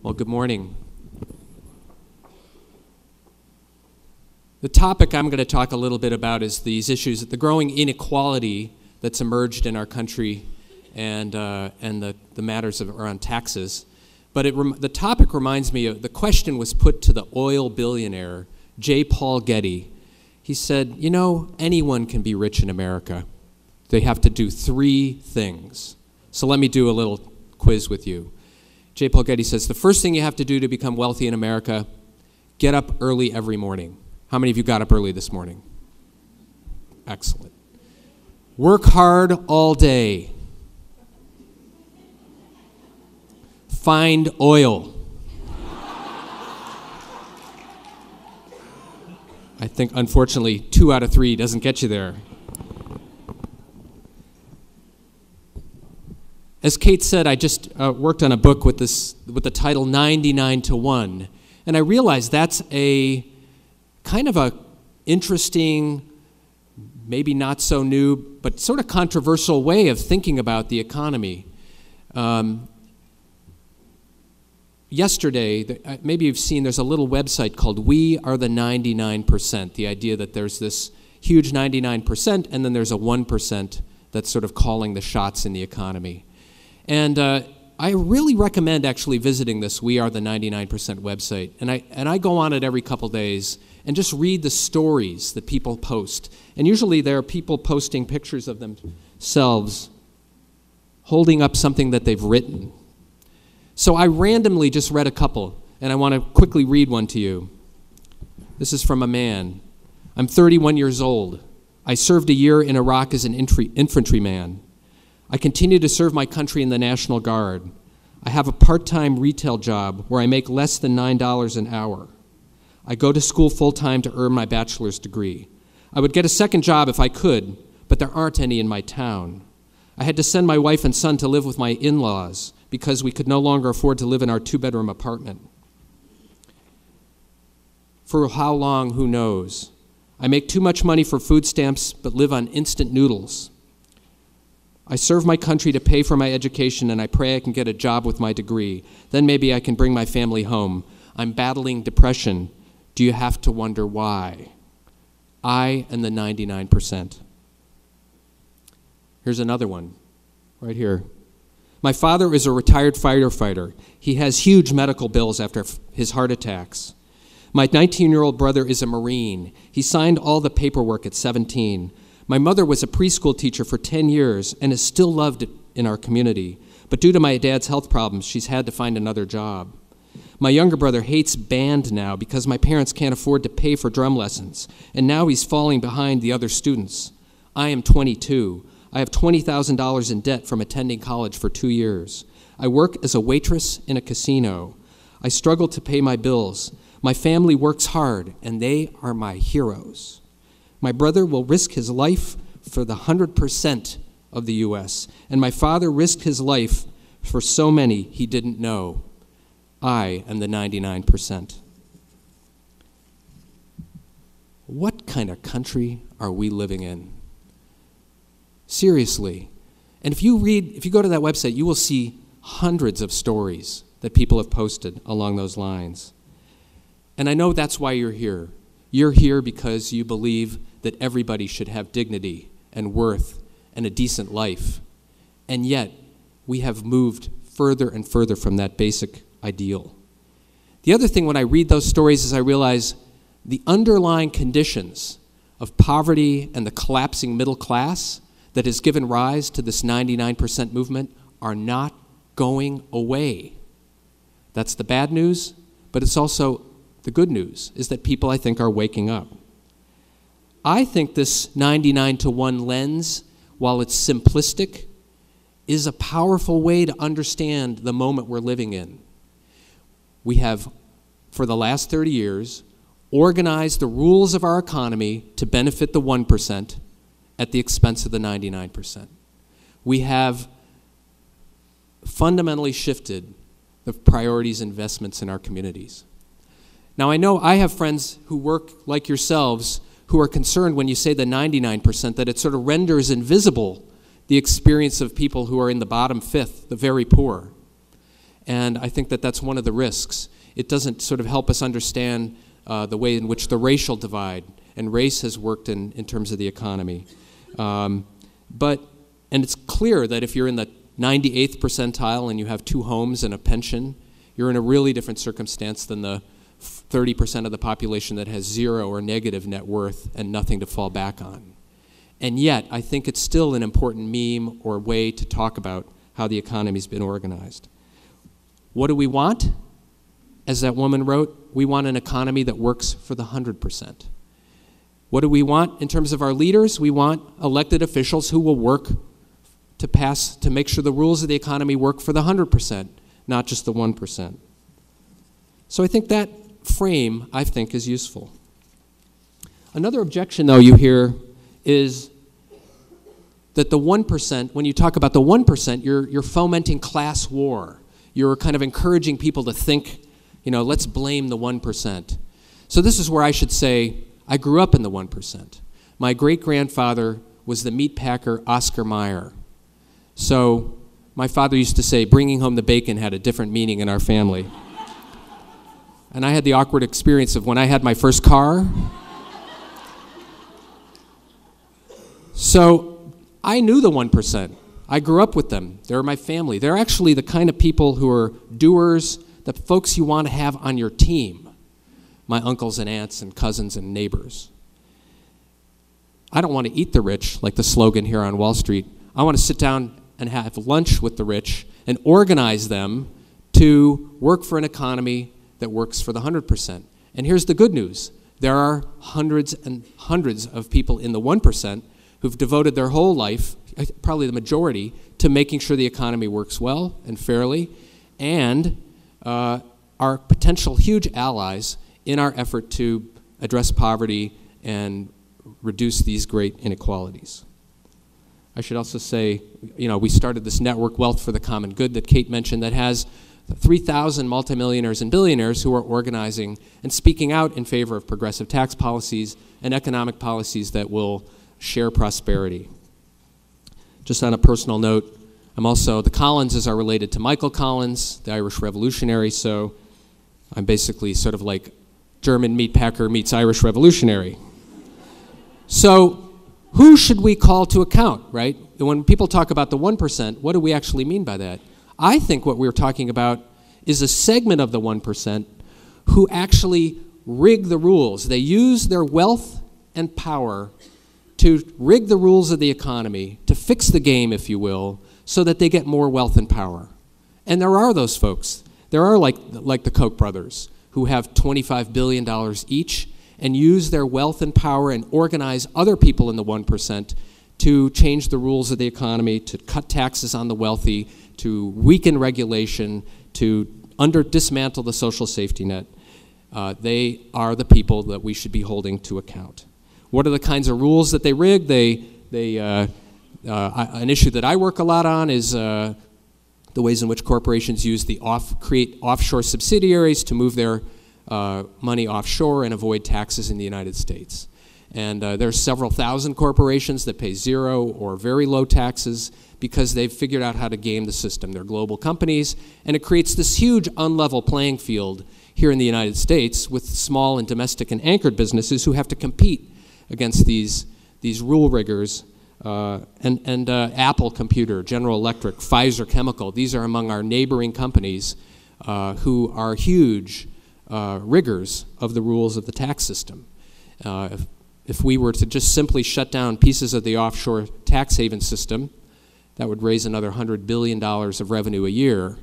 Well, good morning. The topic I'm going to talk a little bit about is these issues, the growing inequality that's emerged in our country and the matters around taxes. But the topic reminds me of, the question was put to the oil billionaire, J. Paul Getty. He said, you know, anyone can be rich in America. They have to do three things. So let me do a little quiz with you. J. Paul Getty says, the first thing you have to do to become wealthy in America, get up early every morning. How many of you got up early this morning? Excellent. Work hard all day. Find oil. I think, unfortunately, 2 out of 3 doesn't get you there. As Kate said, I just worked on a book with the title 99 to 1, and I realized that's a kind of a interesting, maybe not so new, but sort of controversial way of thinking about the economy. Yesterday, maybe you've seen, there's a little website called We Are the 99%, the idea that there's this huge 99% and then there's a 1% that's sort of calling the shots in the economy. And I really recommend actually visiting this We Are the 99% website. And I go on it every couple days and just read the stories that people post. And usually there are people posting pictures of themselves holding up something that they've written. So I randomly just read a couple, and I want to quickly read one to you. This is from a man. I'm 31 years old. I served a year in Iraq as an infantryman. I continue to serve my country in the National Guard. I have a part-time retail job where I make less than $9 an hour. I go to school full-time to earn my bachelor's degree. I would get a second job if I could, but there aren't any in my town. I had to send my wife and son to live with my in-laws because we could no longer afford to live in our 2-bedroom apartment. For how long, who knows? I make too much money for food stamps, but live on instant noodles. I serve my country to pay for my education, and I pray I can get a job with my degree. Then maybe I can bring my family home. I'm battling depression. Do you have to wonder why? I and the 99%. Here's another one, right here. My father is a retired firefighter. He has huge medical bills after his heart attacks. My 19-year-old brother is a Marine. He signed all the paperwork at 17. My mother was a preschool teacher for 10 years and is still loved in our community. But due to my dad's health problems, she's had to find another job. My younger brother hates band now because my parents can't afford to pay for drum lessons, and now he's falling behind the other students. I am 22. I have $20,000 in debt from attending college for 2 years. I work as a waitress in a casino. I struggle to pay my bills. My family works hard, and they are my heroes. My brother will risk his life for the 100% of the U.S., and my father risked his life for so many he didn't know. I am the 99%. What kind of country are we living in? Seriously. And if you go to that website, you will see hundreds of stories that people have posted along those lines. And I know that's why you're here. You're here because you believe that everybody should have dignity and worth and a decent life. And yet, we have moved further and further from that basic ideal. The other thing when I read those stories is I realize the underlying conditions of poverty and the collapsing middle class that has given rise to this 99% movement are not going away. That's the bad news, but it's also the good news, is that people, I think, are waking up. I think this 99 to 1 lens, while it's simplistic, is a powerful way to understand the moment we're living in. We have, for the last 30 years, organized the rules of our economy to benefit the 1% at the expense of the 99%. We have fundamentally shifted the priorities and investments in our communities. Now, I know I have friends who work like yourselves who are concerned when you say the 99% that it sort of renders invisible the experience of people who are in the bottom fifth, the very poor. And I think that that's one of the risks. It doesn't sort of help us understand the way in which the racial divide and race has worked in terms of the economy. And it's clear that if you're in the 98th percentile and you have 2 homes and a pension, you're in a really different circumstance than the 30% of the population that has 0 or negative net worth and nothing to fall back on. And yet, I think it's still an important meme or way to talk about how the economy's been organized. What do we want? As that woman wrote, we want an economy that works for the 100%. What do we want in terms of our leaders? We want elected officials who will work to make sure the rules of the economy work for the 100%, not just the 1%. So I think that frame, is useful. Another objection, though, you hear is that the 1%, when you talk about the 1%, you're fomenting class war. You're kind of encouraging people to think, let's blame the 1%. So this is where I should say, I grew up in the 1%. My great-grandfather was the meat packer Oscar Mayer. So my father used to say, bringing home the bacon had a different meaning in our family. And I had the awkward experience of when I had my first car. So I knew the 1%. I grew up with them. They're my family. They're actually the kind of people who are doers, the folks you want to have on your team. My uncles and aunts and cousins and neighbors. I don't want to eat the rich, like the slogan here on Wall Street. I want to sit down and have lunch with the rich and organize them to work for an economy that works for the 100%. And here's the good news. There are hundreds and hundreds of people in the 1% who've devoted their whole life, probably the majority, to making sure the economy works well and fairly, and are potential huge allies in our effort to address poverty and reduce these great inequalities. I should also say, we started this network, Wealth for the Common Good, that Kate mentioned, that has 3,000 multimillionaires and billionaires who are organizing and speaking out in favor of progressive tax policies and economic policies that will share prosperity. Just on a personal note, the Collinses are related to Michael Collins, the Irish revolutionary, so I'm basically sort of like German meat packer meets Irish revolutionary. So who should we call to account, right? When people talk about the 1%, what do we actually mean by that? I think what we're talking about is a segment of the 1% who actually rig the rules. They use their wealth and power to rig the rules of the economy, to fix the game, if you will, so that they get more wealth and power. And there are those folks. There are like the Koch brothers who have $25 billion each and use their wealth and power and organize other people in the 1% to change the rules of the economy, to cut taxes on the wealthy, to weaken regulation, to dismantle the social safety net. They are the people that we should be holding to account. What are the kinds of rules that they rig? An issue that I work a lot on is the ways in which corporations use create offshore subsidiaries to move their money offshore and avoid taxes in the United States. And there's several thousand corporations that pay 0 or very low taxes because they've figured out how to game the system. They're global companies, and it creates this huge unlevel playing field here in the United States with small and domestic and anchored businesses who have to compete against these rule riggers. Apple Computer, General Electric, Pfizer Chemical, these are among our neighboring companies who are huge riggers of the rules of the tax system. If we were to just simply shut down pieces of the offshore tax haven system, that would raise another $100 billion of revenue a year.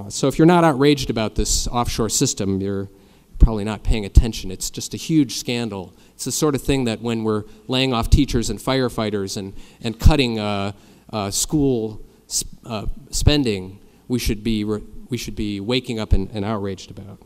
So if you're not outraged about this offshore system, you're probably not paying attention. It's just a huge scandal. It's the sort of thing that when we're laying off teachers and firefighters and cutting school spending, we should be waking up and outraged about.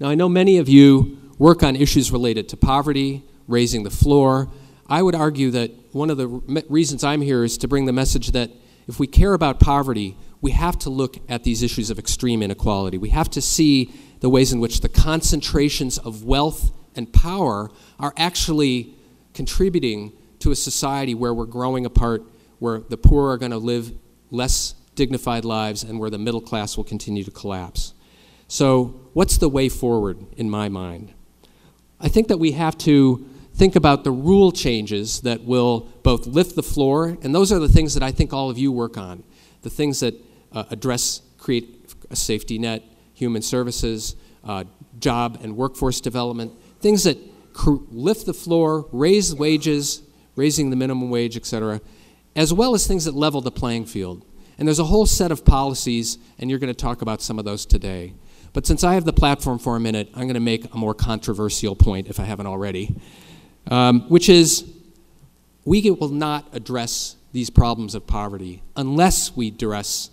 Now, I know many of you work on issues related to poverty, raising the floor. I would argue that one of the reasons I'm here is to bring the message that if we care about poverty, we have to look at these issues of extreme inequality. We have to see the ways in which the concentrations of wealth and power are actually contributing to a society where we're growing apart, where the poor are going to live less dignified lives, and where the middle class will continue to collapse. So what's the way forward in my mind? I think that we have to think about the rule changes that will both lift the floor, and those are the things that I think all of you work on, the things that create a safety net, human services, job and workforce development, things that lift the floor, raise wages, raising the minimum wage, et cetera, as well as things that level the playing field. And there's a whole set of policies, and you're going to talk about some of those today. But since I have the platform for a minute, I'm going to make a more controversial point, if I haven't already, which is we will not address these problems of poverty unless we address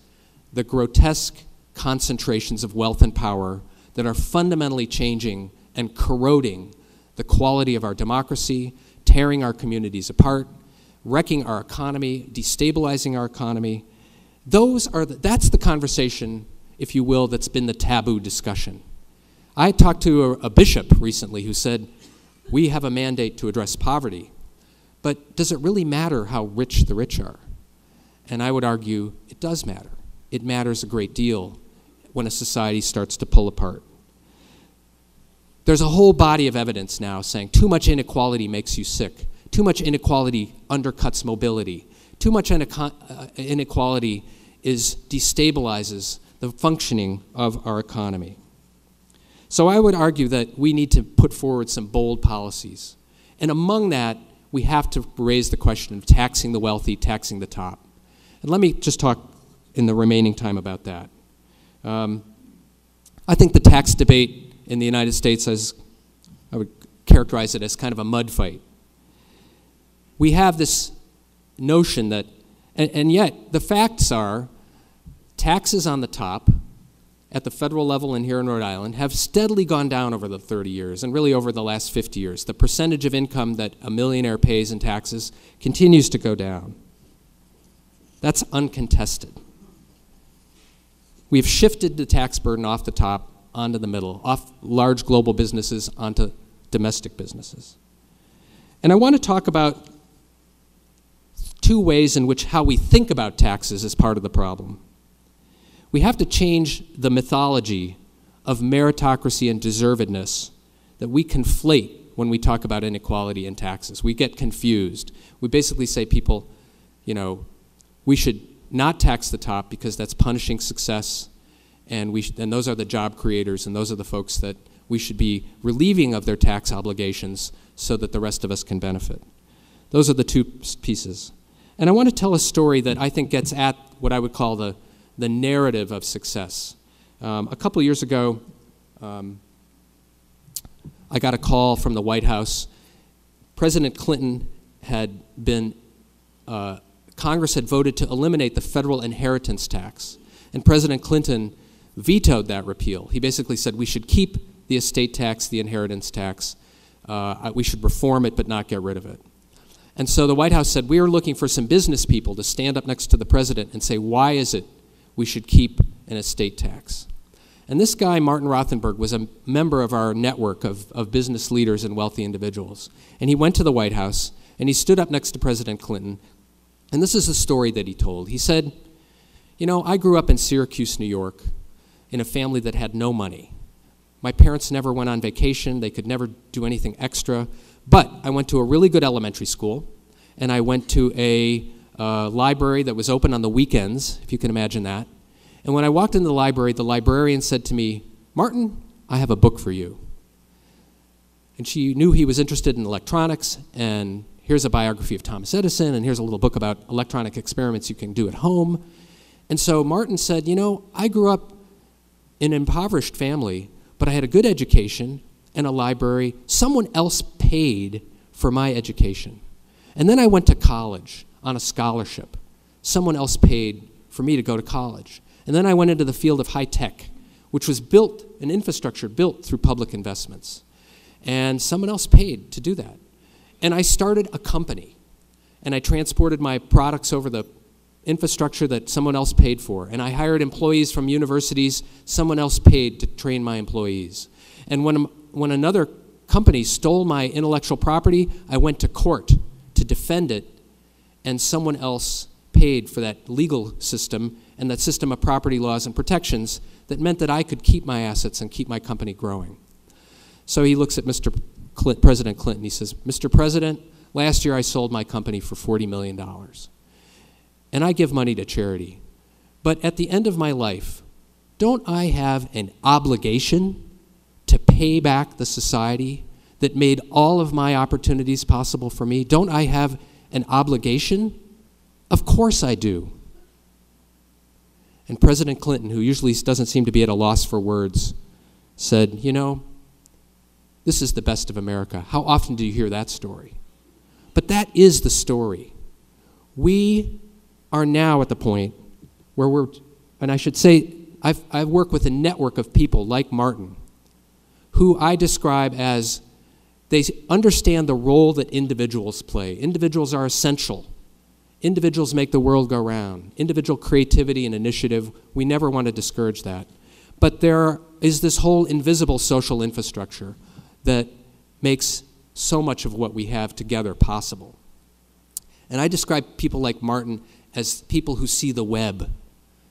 the grotesque concentrations of wealth and power that are fundamentally changing and corroding the quality of our democracy, tearing our communities apart, wrecking our economy, destabilizing our economy. That's the conversation, if you will, that's been the taboo discussion. I talked to a bishop recently who said, we have a mandate to address poverty, but does it really matter how rich the rich are? And I would argue it does matter. It matters a great deal when a society starts to pull apart. There's a whole body of evidence now saying too much inequality makes you sick. Too much inequality undercuts mobility. Too much inequality destabilizes the functioning of our economy. So I would argue that we need to put forward some bold policies. And among that, we have to raise the question of taxing the wealthy, taxing the top. And let me just talk in the remaining time about that. I think the tax debate in the United States, I would characterize it as kind of a mud fight. We have this notion that, and yet the facts are, taxes on the top at the federal level and here in Rhode Island have steadily gone down over the 30 years and really over the last 50 years. The percentage of income that a millionaire pays in taxes continues to go down. That's uncontested. We've shifted the tax burden off the top onto the middle, off large global businesses onto domestic businesses. And I want to talk about two ways in which how we think about taxes is part of the problem. We have to change the mythology of meritocracy and deservedness that we conflate when we talk about inequality and taxes. We get confused. We basically say people, we should not tax the top because that's punishing success, and those are the job creators, and those are the folks that we should be relieving of their tax obligations so that the rest of us can benefit. Those are the two pieces. And I want to tell a story that I think gets at what I would call the narrative of success. A couple of years ago, I got a call from the White House. President Clinton had been, Congress had voted to eliminate the federal inheritance tax. And President Clinton vetoed that repeal. He basically said we should keep the estate tax, the inheritance tax. We should reform it but not get rid of it. And so the White House said, we are looking for some business people to stand up next to the president and say, why is it we should keep an estate tax? And this guy, Martin Rothenberg, was a member of our network of business leaders and wealthy individuals. And he went to the White House, and he stood up next to President Clinton. And this is the story that he told. He said, I grew up in Syracuse, New York, in a family that had no money. My parents never went on vacation. They could never do anything extra. But I went to a really good elementary school, and I went to a library that was open on the weekends, if you can imagine that. And when I walked into the librarian said to me, Martin, I have a book for you. And she knew he was interested in electronics, and here's a biography of Thomas Edison, and here's a little book about electronic experiments you can do at home. And so Martin said, I grew up in an impoverished family, but I had a good education and a library. Someone else paid for my education. And then I went to college on a scholarship. Someone else paid for me to go to college. And then I went into the field of high tech, which was built, an infrastructure built through public investments. And someone else paid to do that. And I started a company, and I transported my products over the infrastructure that someone else paid for. And I hired employees from universities. Someone else paid to train my employees. And when another company stole my intellectual property, I went to court to defend it, and someone else paid for that legal system and that system of property laws and protections that meant that I could keep my assets and keep my company growing. So he looks at President Clinton. He says, Mr. President, last year I sold my company for $40 million. And I give money to charity. But at the end of my life, don't I have an obligation to pay back the society that made all of my opportunities possible for me? Don't I have an obligation? Of course I do. And President Clinton, who usually doesn't seem to be at a loss for words, said, you know, this is the best of America. How often do you hear that story? But that is the story. We are now at the point where and I should say, I've worked with a network of people like Martin, who I describe as they understand the role that individuals play. Individuals are essential. Individuals make the world go round. Individual creativity and initiative, we never want to discourage that. But there is this whole invisible social infrastructure that makes so much of what we have together possible. And I describe people like Martin as people who see the web.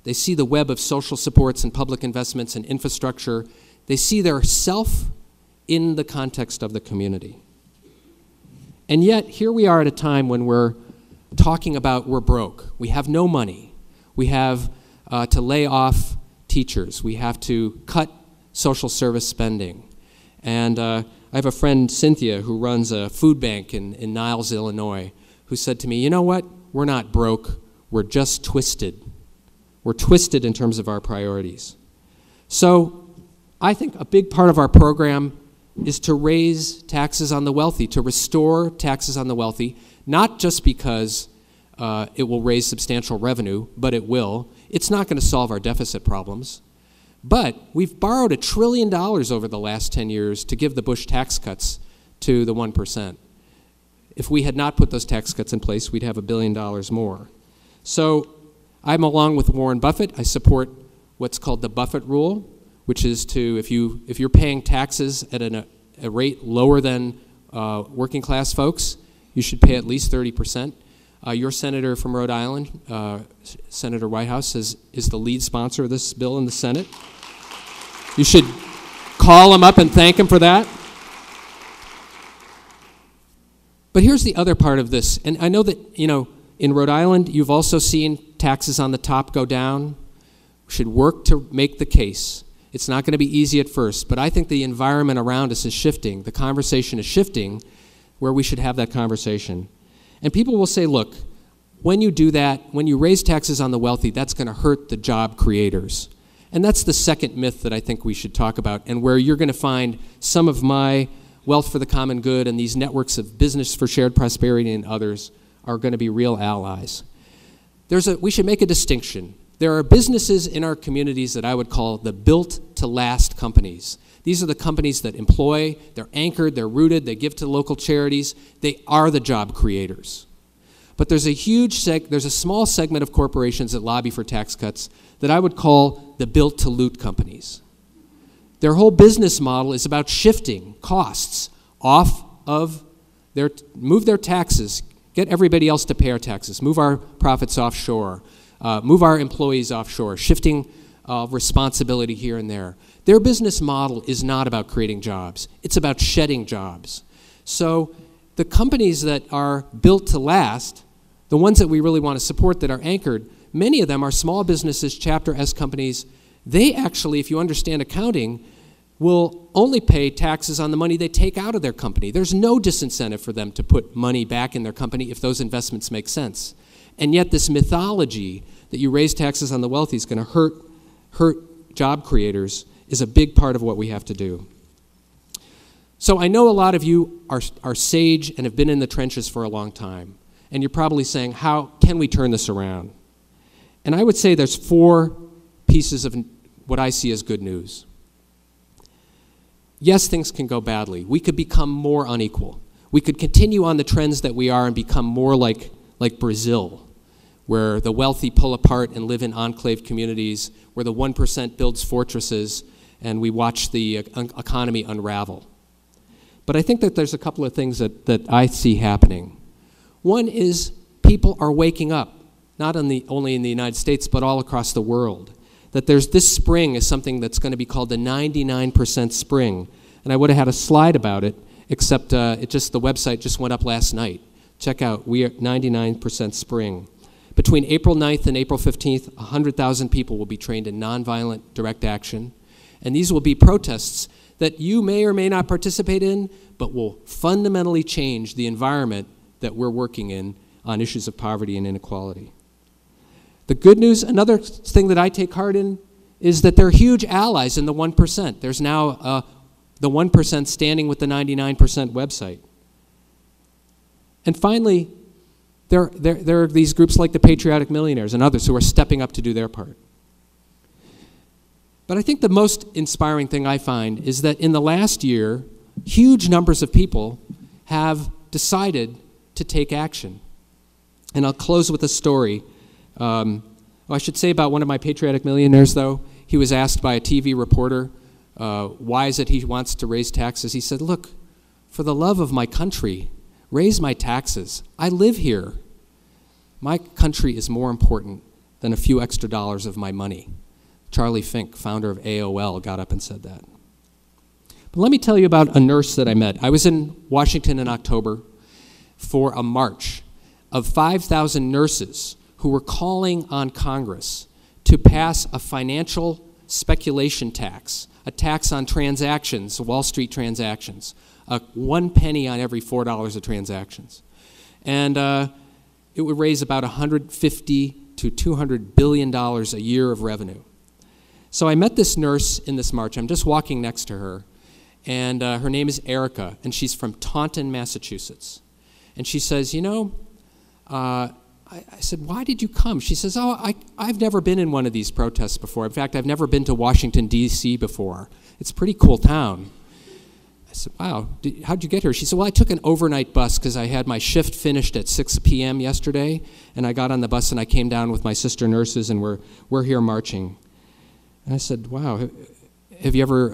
They see the web of social supports and public investments and infrastructure. They see their self in the context of the community. And yet, here we are at a time when we're talking about we're broke. We have no money. We have to lay off teachers. We have to cut social service spending. And I have a friend, Cynthia, who runs a food bank in Niles, Illinois, who said to me, you know what? We're not broke. We're just twisted. We're twisted in terms of our priorities. So I think a big part of our program is to raise taxes on the wealthy, to restore taxes on the wealthy, not just because it will raise substantial revenue, but it will. It's not going to solve our deficit problems. But we've borrowed $1 trillion over the last 10 years to give the Bush tax cuts to the 1%. If we had not put those tax cuts in place, we'd have $1 billion more. So I'm along with Warren Buffett. I support what's called the Buffett rule, which is to, if you're paying taxes at a rate lower than working class folks, you should pay at least 30%. Your senator from Rhode Island, Senator Whitehouse, is the lead sponsor of this bill in the Senate. You should call him up and thank him for that. But here's the other part of this. And I know that, in Rhode Island, you've also seen taxes on the top go down. We should work to make the case. It's not going to be easy at first, but I think the environment around us is shifting. The conversation is shifting where we should have that conversation. And people will say, look, when you do that, when you raise taxes on the wealthy, that's going to hurt the job creators. And that's the second myth that I think we should talk about, and where you're going to find some of my Wealth for the Common Good and these networks of Business for Shared Prosperity and others are going to be real allies. We should make a distinction. There are businesses in our communities that I would call the built-to-last companies. These are the companies that employ, they're anchored, they're rooted, they give to local charities. They are the job creators. But there's a small segment of corporations that lobby for tax cuts that I would call the built-to-loot companies. Their whole business model is about shifting costs off of move their taxes, get everybody else to pay our taxes, move our profits offshore, move our employees offshore, shifting responsibility here and there. Their business model is not about creating jobs. It's about shedding jobs. So the companies that are built to last, the ones that we really want to support that are anchored, many of them are small businesses, Chapter S companies. They actually, if you understand accounting, will only pay taxes on the money they take out of their company. There's no disincentive for them to put money back in their company if those investments make sense. And yet this mythology that you raise taxes on the wealthy is going to hurt job creators is a big part of what we have to do. So I know a lot of you are sage and have been in the trenches for a long time. And you're probably saying, how can we turn this around? And I would say there's 4 pieces of what I see as good news. Yes, things can go badly. We could become more unequal. We could continue on the trends that we are and become more like Brazil, where the wealthy pull apart and live in enclave communities, where the 1% builds fortresses, and we watch the economy unravel. But I think that there's a couple of things that I see happening. One is people are waking up. not only in the United States, but all across the world. That there's this spring is something that's going to be called the 99% spring. And I would have had a slide about it, except the website just went up last night. Check out, we are 99% spring. Between April 9th and April 15th, 100,000 people will be trained in nonviolent direct action. And these will be protests that you may or may not participate in, but will fundamentally change the environment that we're working in on issues of poverty and inequality. The good news, another thing that I take heart in, is that there are huge allies in the 1%. There's now the 1% standing with the 99% website. And finally, there are these groups like the Patriotic Millionaires and others who are stepping up to do their part. But I think the most inspiring thing I find is that in the last year, huge numbers of people have decided to take action. And I'll close with a story. I should say about one of my Patriotic Millionaires, though. He was asked by a TV reporter, why is it he wants to raise taxes? He said, look, for the love of my country, raise my taxes. I live here. My country is more important than a few extra dollars of my money. Charlie Fink, founder of AOL, got up and said that. But let me tell you about a nurse that I met. I was in Washington in October for a march of 5,000 nurses who were calling on Congress to pass a financial speculation tax, a tax on transactions, Wall Street transactions, 1 penny on every $4 of transactions. And it would raise about $150 to $200 billion a year of revenue. So I met this nurse in this march. I'm just walking next to her, and her name is Erica, and she's from Taunton, Massachusetts. And she says, you know, I said, why did you come? She says, I've never been in one of these protests before. In fact, I've never been to Washington, D.C. before. It's a pretty cool town. I said, wow, how'd you get here? She said, well, I took an overnight bus because I had my shift finished at 6 p.m. yesterday, and I got on the bus and I came down with my sister nurses, and we're here marching. And I said, wow, have you ever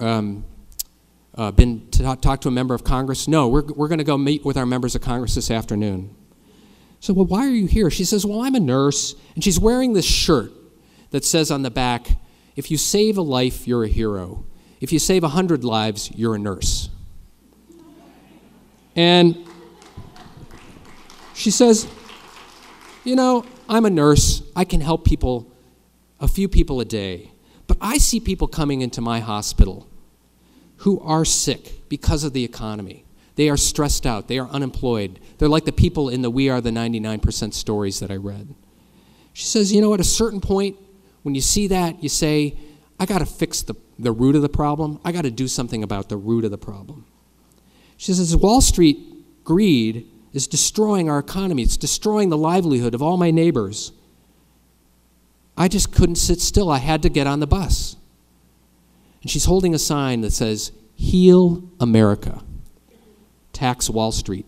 been to talk to a member of Congress? No, we're going to go meet with our members of Congress this afternoon. So, well, why are you here? She says, well, I'm a nurse, and she's wearing this shirt that says on the back, if you save a life, you're a hero. If you save 100 lives, you're a nurse. And she says, you know, I'm a nurse. I can help people, a few people a day. But I see people coming into my hospital who are sick because of the economy. They are stressed out. They are unemployed. They're like the people in the We Are the 99% stories that I read. She says, you know, at a certain point, when you see that, you say, I got to fix the root of the problem. I got to do something about the root of the problem. She says, Wall Street greed is destroying our economy. It's destroying the livelihood of all my neighbors. I just couldn't sit still. I had to get on the bus. And she's holding a sign that says, Heal America, Tax Wall Street.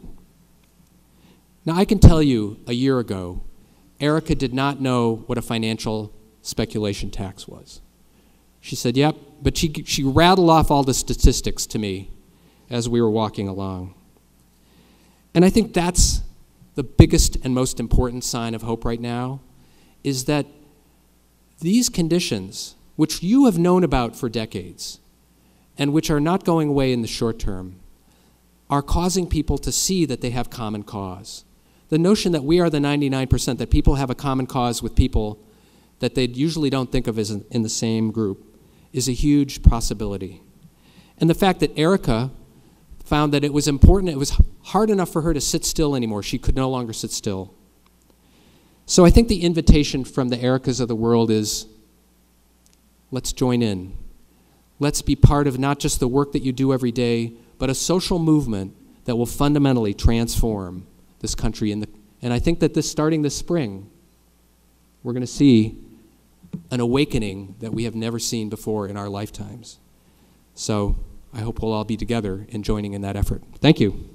Now, I can tell you, a year ago, Erica did not know what a financial speculation tax was. She said, yep, but she rattled off all the statistics to me as we were walking along. And I think that's the biggest and most important sign of hope right now, is that these conditions, which you have known about for decades, and which are not going away in the short term, are causing people to see that they have common cause. The notion that we are the 99%, that people have a common cause with people that they usually don't think of as in the same group, is a huge possibility. And the fact that Erica found that it was important, it was hard enough for her to sit still anymore. She could no longer sit still. So I think the invitation from the Ericas of the world is, let's join in. Let's be part of not just the work that you do every day, but a social movement that will fundamentally transform this country. And I think that starting this spring, we're going to see an awakening that we have never seen before in our lifetimes. So I hope we'll all be together in joining in that effort. Thank you.